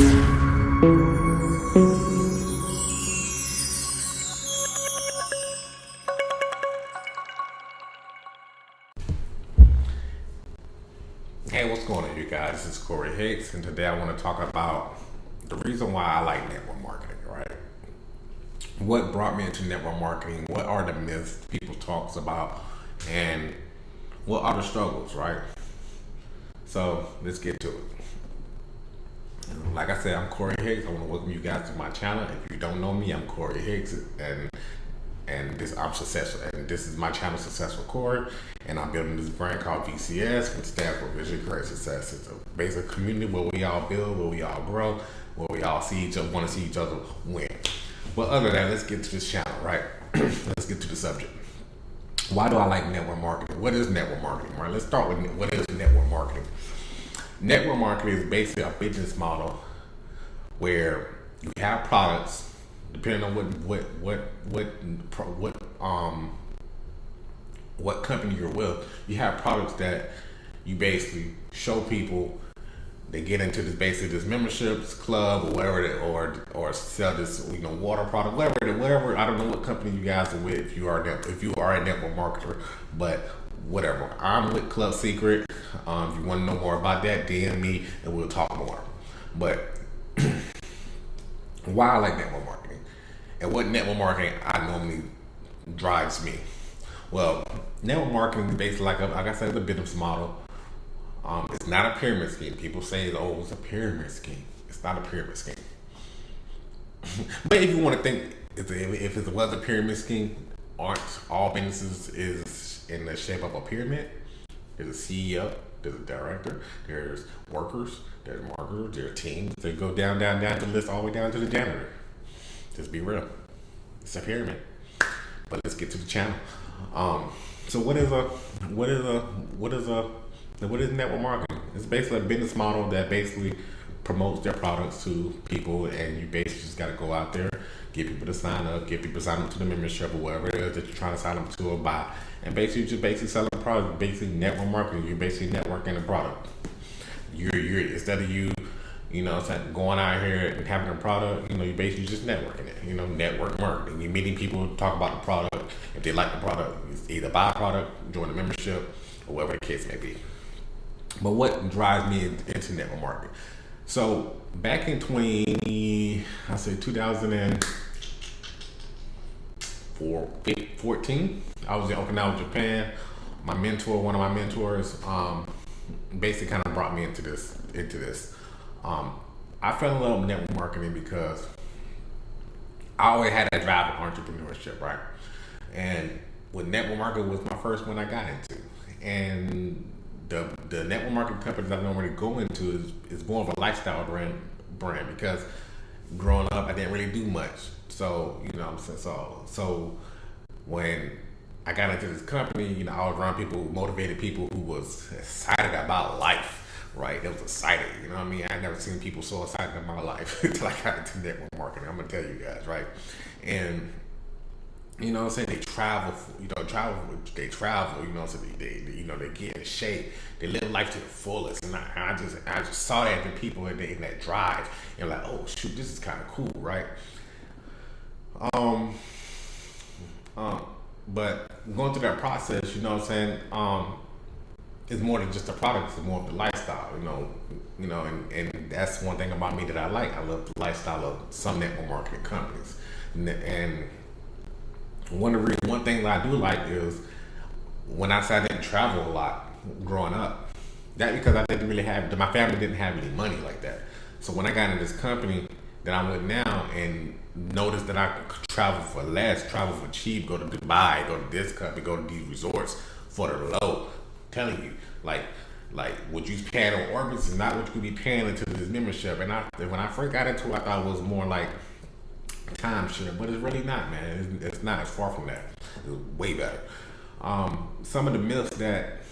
Hey, what's going on, you guys? This is Corey Hicks, and today I want to talk about the reason why I like network marketing, right? What brought me into network marketing? What are the myths people talks about? And what are the struggles, right? So let's get to it. Like I said, I'm Corey Hicks. I want to welcome you guys to my channel. If you don't know me, I'm Corey Hicks, and I'm successful, and this is my channel, Successful Corey, and I'm building this brand called VCS, which stands for Vision Create Success. It's a basic community where we all build, where we all grow, where we all see each other, want to see each other win. But other than that, let's get to this channel, right? Let's get to the subject. Why do I like network marketing? What is network marketing, right? Let's start with what is network marketing. Network marketing is basically a business model where you have products. Depending on what company you're with, you have products that you basically show people. They get into this memberships club or whatever, or sell this water product, whatever. I don't know what company you guys are with if you are a network marketer, but whatever. I'm with Club Secret. If you want to know more about that, DM me and we'll talk more. But why I like network marketing and what network marketing I normally drives me. Well, network marketing is basically like I said, it's a business model. It's not a pyramid scheme. People say, "Oh, it's a pyramid scheme." It's not a pyramid scheme. But if you want to think, if it was a pyramid scheme, aren't all businesses is in the shape of a pyramid? There's a CEO, there's a director, there's workers, there's marketers, there's teams. They go down the list all the way down to the janitor. Just be real. It's a pyramid. But let's get to the channel. So what is network marketing? It's basically a business model that basically promotes their products to people, and you basically just got to go out there, get people to sign up, to the membership or whatever it is that you're trying to sign up to or buy, and basically selling a product. Basically network marketing. You're basically networking the product. You're instead of you going out here and having a product, you're basically just networking it. Network marketing. You're meeting people to talk about the product. If they like the product, it's either buy a product, join the membership, or whatever the case may be. But what drives me into network marketing? So back in 2014, I was in Okinawa, Japan. One of my mentors, basically kind of brought me into this. I fell in love with network marketing because I always had that drive of entrepreneurship, right? And with network marketing was my first one I got into. And the network marketing companies I normally go into is more of a lifestyle brand because growing up I didn't really do much. So so when I got into this company, I was around motivated people who was excited about life. Right, it was exciting. I never seen people so excited in my life until I got into network marketing. I'm gonna tell you guys, right? And they travel. They travel. So they get in shape. They live life to the fullest. And I just saw that in people in that drive, and like, oh shoot, this is kind of cool, right? But going through that process, it's more than just a product, it's more of the lifestyle, and that's one thing about me that I like. I love the lifestyle of some network marketing companies. And one thing that I do like is when I said I didn't travel a lot growing up, that because I didn't really my family didn't have any money like that. So when I got into this company that I'm with now and noticed that I could travel for less, travel for cheap, go to Dubai, go to this company, go to these resorts for the low, telling you, like what you paying on Orbitz is not what you could be paying into this membership. And when I first got into it, I thought it was more like timeshare, but it's really not, man. It's not. It's far from that. It's way better. Some of the myths that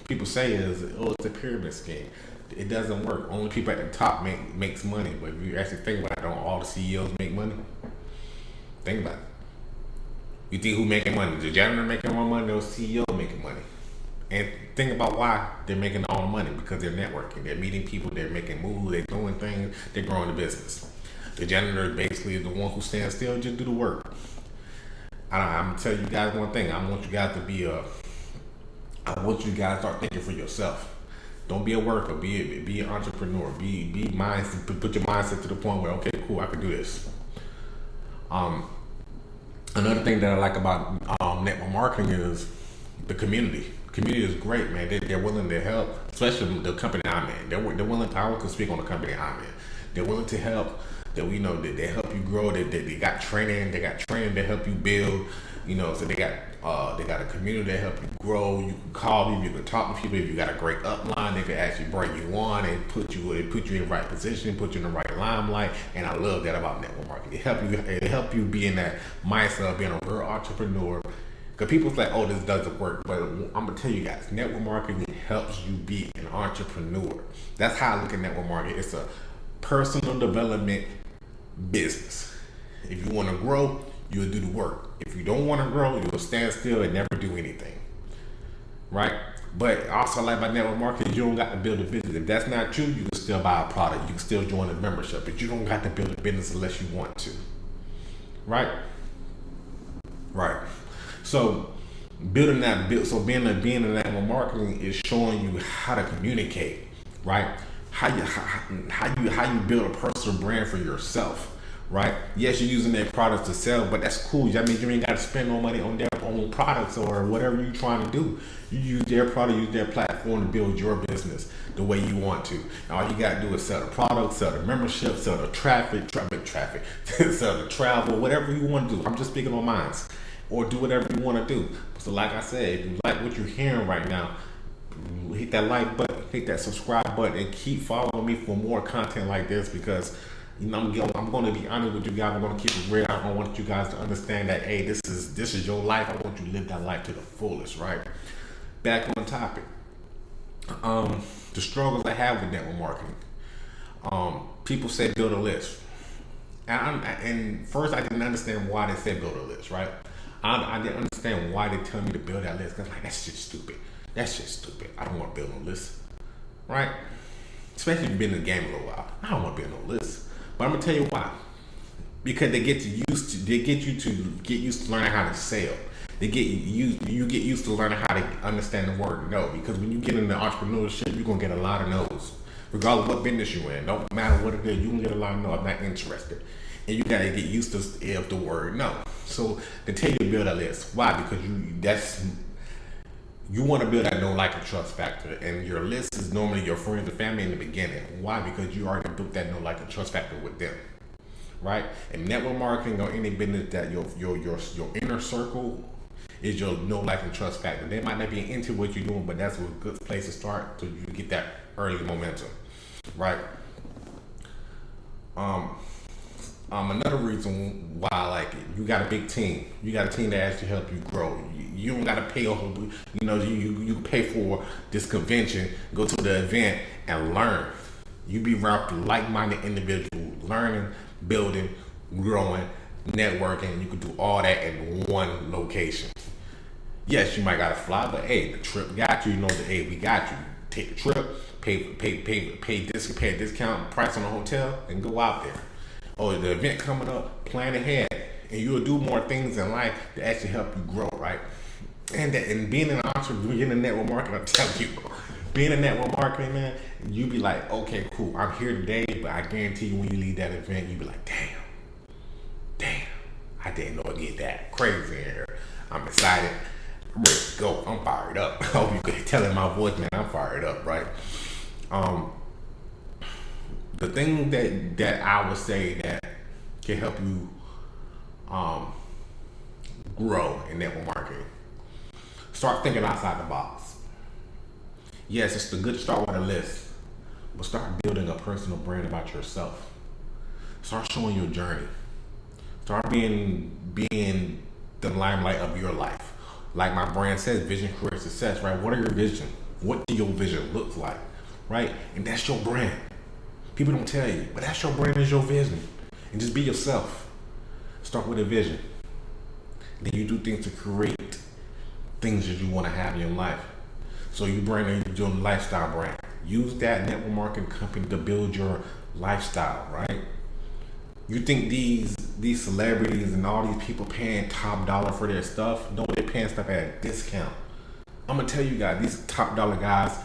people say is, it's a pyramid scheme. It doesn't work. Only people at the top makes money. But if you actually think about it, don't all the CEOs make money? Think about it. You think who making money? The janitor making more money, or the CEO making money? And think about why they're making all the money, because they're networking, they're meeting people, they're making moves, they're doing things, they're growing the business. The janitor basically is the one who stands still, just do the work. I'm gonna tell you guys one thing. I want you guys to start thinking for yourself. Don't be a worker. Be an entrepreneur. Be mindset. Put your mindset to the point where, okay, cool, I can do this. Another thing that I like about network marketing is the community. Community is great, man. They're willing to help, especially the company I'm in. They're willing. I can speak on the company I'm in. They're willing to help. That we know that they help you grow. They got training. They got training to help you build. So they got a community that help you grow. You can call people, you can talk to people. If you got a great upline, they can actually bring you on and put you in the right position, put you in the right limelight. And I love that about network marketing. It help you be in that mindset of being a real entrepreneur. Because people say, oh, this doesn't work. But I'm going to tell you guys, network marketing helps you be an entrepreneur. That's how I look at network marketing. It's a personal development business. If you want to grow, you'll do the work. If you don't want to grow, you'll stand still and never do anything. Right? But also, like by network marketing, you don't got to build a business. If that's not you, you can still buy a product. You can still join a membership. But you don't got to build a business unless you want to. Right? Right. So being in network marketing is showing you how to communicate, right? How you build a personal brand for yourself, right? Yes, you're using their products to sell, but that's cool. That means you ain't got to spend no money on their own products or whatever you're trying to do. You use their product, use their platform to build your business the way you want to. And all you got to do is sell the product, sell the membership, sell the traffic, sell the travel, whatever you want to do. I'm just speaking on mine. Or do whatever you want to do. So like I said, if you like what you're hearing right now, hit that like button, hit that subscribe button, and keep following me for more content like this, because I'm going to be honest with you guys. I'm going to keep it real. I want you guys to understand that, hey, this is your life. I want you to live that life to the fullest, right? Back on topic. The struggles I have with network marketing. People say build a list. And first I didn't understand why they said build a list, right? I didn't understand why they tell me to build that list. Cause like, that's just stupid. I don't want to build no list, right? Especially if you've been in the game a little while. I don't want to build no list. But I'm gonna tell you why. Because they get you to learning how to sell. You get used to learning how to understand the word no. Because when you get into entrepreneurship, you're gonna get a lot of no's. Regardless of what business you're in, don't matter what it is, you can get a lot of no. I'm not interested. And you gotta get used to the word no. So they tell you to build a list. Why? Because you want to build that know, like, and trust factor. And your list is normally your friends and family in the beginning. Why? Because you already built that know, like, and trust factor with them. Right? And network marketing or any business, that your inner circle is your know, like, and trust factor. They might not be into what you're doing, but that's a good place to start so you get that early momentum. Right? Another reason why I like it, you got a big team. You got a team that actually help you grow. You don't got to pay a whole, you pay for this convention, go to the event and learn. You be around like-minded individuals, learning, building, growing, networking. You can do all that in one location. Yes, you might got to fly, but hey, the trip got you. You know that, hey, we got you. Take the trip, pay a discount price on the hotel, and go out there. Or the event coming up, plan ahead, and you'll do more things in life to actually help you grow, right? And being an entrepreneur, being in network marketing, I'm telling you, being a network marketing, man, you be like, okay, cool, I'm here today, but I guarantee you when you leave that event, you be like, damn, I didn't know it'd get that crazy in here. I'm excited. I'm ready to go. I'm fired up. I hope you can tell in my voice, man, I'm fired up, right? The thing that I would say that can help you grow in network marketing, start thinking outside the box. Yes, it's good to start with a list, but start building a personal brand about yourself. Start showing your journey. Start being the limelight of your life. Like my brand says, vision creates success, right? What are your vision? What do your vision look like, right? And that's your brand. People don't tell you, but that's your brand, is your vision. And just be yourself. Start with a vision. Then you do things to create things that you want to have in your life. So you brand your lifestyle brand. Use that network marketing company to build your lifestyle, right? You think these celebrities and all these people paying top dollar for their stuff? No, they're paying stuff at a discount. I'm gonna tell you guys, these top dollar guys,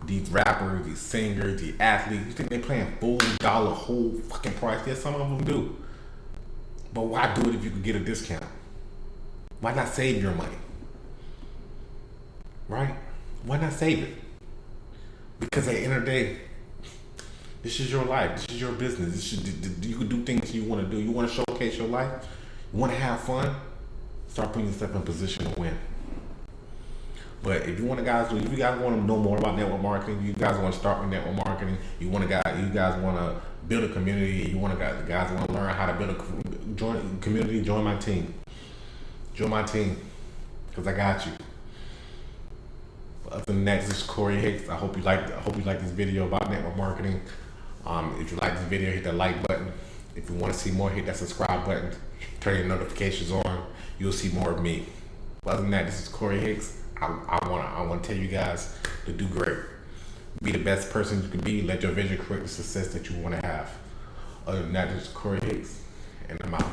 these rappers, these singers, these athletes, you think they paying full dollar whole fucking price? Yes, some of them do. But why do it if you can get a discount? Why not save your money? Right? Why not save it? Because at the end of the day, this is your life. This is your business. You can do things you want to do. You want to showcase your life. You want to have fun. Start putting yourself in a position to win. But if you want to guys, if you guys want to know more about network marketing, you guys want to start with network marketing. You guys want to build a community. You guys want to learn how to build a community. Join my team. Join my team, because I got you. Other than that, this is Corey Hicks. I hope you like this video about network marketing. If you like this video, hit that like button. If you want to see more, hit that subscribe button. Turn your notifications on. You'll see more of me. But other than that, this is Corey Hicks. I want to tell you guys to do great. Be the best person you can be. Let your vision create the success that you want to have. Other than that, this is Corey Hicks, and I'm out.